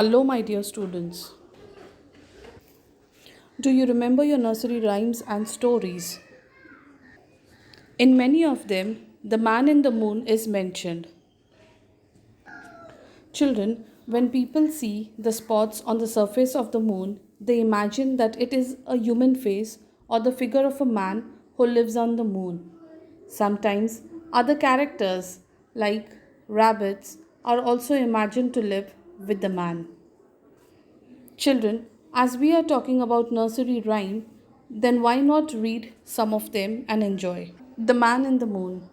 Hello, my dear students. Do you remember your nursery rhymes and stories? In many of them, the man in the moon is mentioned. Children, when people see the spots on the surface of the moon, they imagine that it is a human face or the figure of a man who lives on the moon. Sometimes, other characters like rabbits are also imagined to live with the man. Children, as we are talking about nursery rhyme, then why not read some of them and enjoy? The Man in the Moon.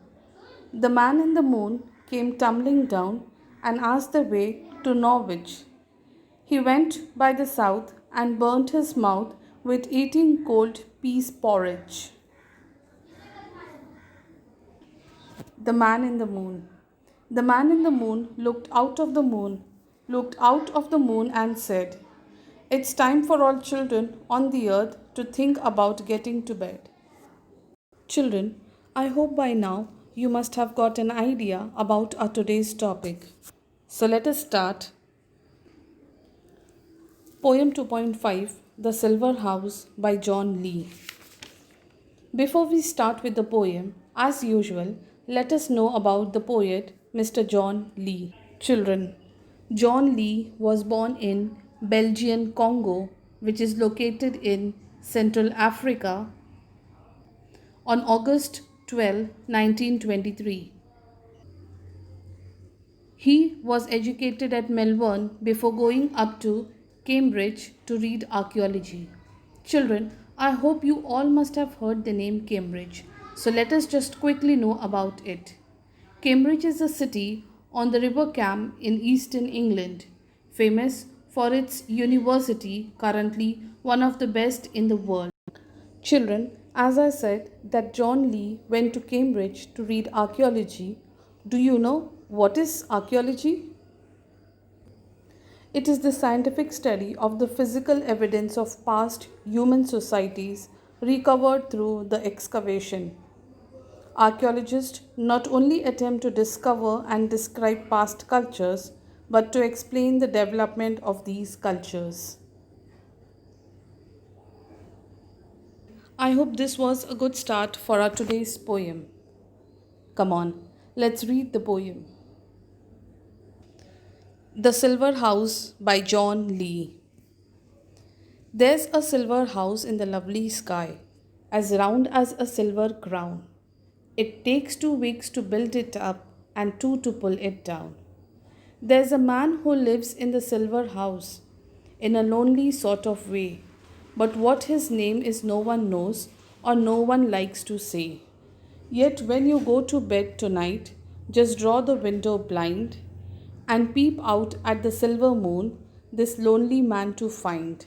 The man in the moon came tumbling down and asked the way to Norwich. He went by the south and burnt his mouth with eating cold peas porridge. The Man in the Moon. The man in the moon looked out of the moon and said, "It's time for all children on the earth to think about getting to bed." Children, I hope by now you must have got an idea about our today's topic. So let us start. Poem 2.5, The Silver House by John Lee. Before we start with the poem, as usual, let us know about the poet Mr. John Lee. Children, John Lee was born in Belgian Congo, which is located in Central Africa, on August 12, 1923. He was educated at Melbourne before going up to Cambridge to read archaeology. Children, I hope you all must have heard the name Cambridge, so let us just quickly know about it. Cambridge is a city on the River Cam in eastern England, famous for its university, currently one of the best in the world. Children, as I said that John Lee went to Cambridge to read archaeology, do you know what is archaeology? It is the scientific study of the physical evidence of past human societies recovered through the excavation. Archaeologists not only attempt to discover and describe past cultures, but to explain the development of these cultures. I hope this was a good start for our today's poem. Come on, let's read the poem. The Silver House by John Lee. There's a silver house in the lovely sky, as round as a silver crown. It takes 2 weeks to build it up and two to pull it down. There's a man who lives in the silver house, in a lonely sort of way, but what his name is no one knows or no one likes to say. Yet when you go to bed tonight, just draw the window blind and peep out at the silver moon, this lonely man to find.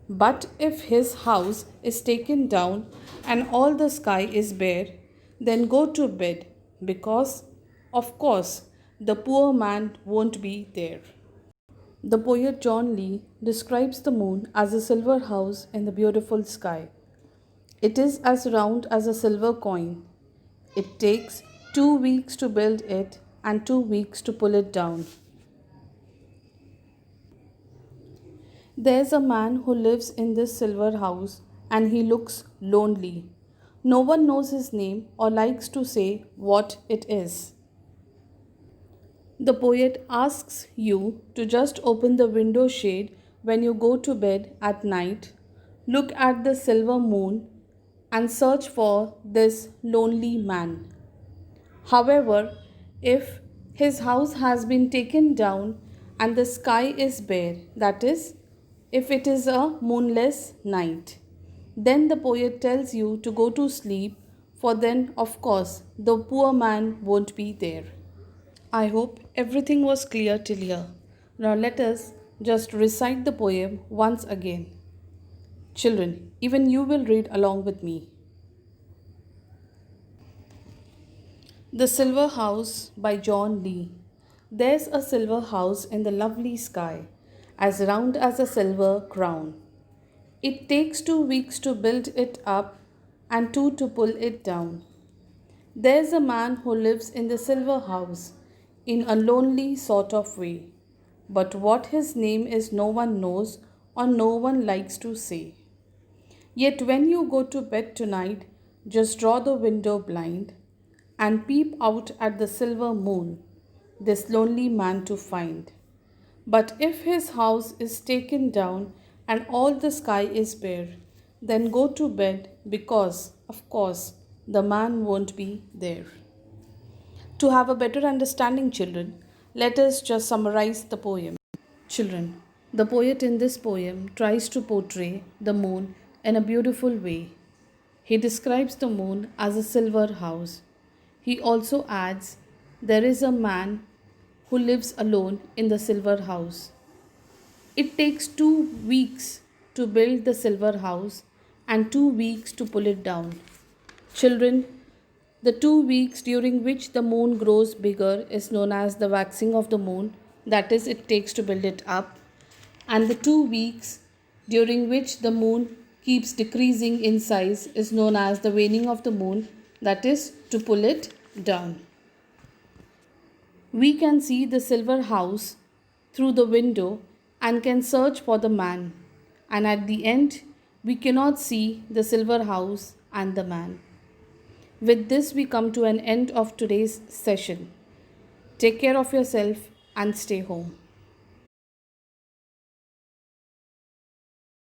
But if his house is taken down and all the sky is bare, then go to bed, because, of course, the poor man won't be there. The poet John Lee describes the moon as a silver house in the beautiful sky. It is as round as a silver coin. It takes 2 weeks to build it and 2 weeks to pull it down. There's a man who lives in this silver house and he looks lonely. No one knows his name or likes to say what it is. The poet asks you to just open the window shade when you go to bed at night, look at the silver moon, and search for this lonely man. However, if his house has been taken down and the sky is bare, that is, if it is a moonless night, then the poet tells you to go to sleep, for then, of course, the poor man won't be there. I hope everything was clear till here. Now let us just recite the poem once again. Children, even you will read along with me. The Silver House by John Lee. There's a silver house in the lovely sky, as round as a silver crown. It takes 2 weeks to build it up and two to pull it down. There's a man who lives in the silver house in a lonely sort of way, but what his name is no one knows or no one likes to say. Yet when you go to bed tonight, just draw the window blind and peep out at the silver moon, this lonely man to find. But if his house is taken down and all the sky is bare, then go to bed because, of course, the man won't be there. To have a better understanding, children, let us just summarize the poem. Children, the poet in this poem tries to portray the moon in a beautiful way. He describes the moon as a silver house. He also adds, there is a man who lives alone in the silver house. It takes 2 weeks to build the silver house and 2 weeks to pull it down. Children, the 2 weeks during which the moon grows bigger is known as the waxing of the moon, that is, it takes to build it up. And the 2 weeks during which the moon keeps decreasing in size is known as the waning of the moon, that is, to pull it down. We can see the silver house through the window and can search for the man. And at the end, we cannot see the silver house and the man. With this, we come to an end of today's session. Take care of yourself and stay home.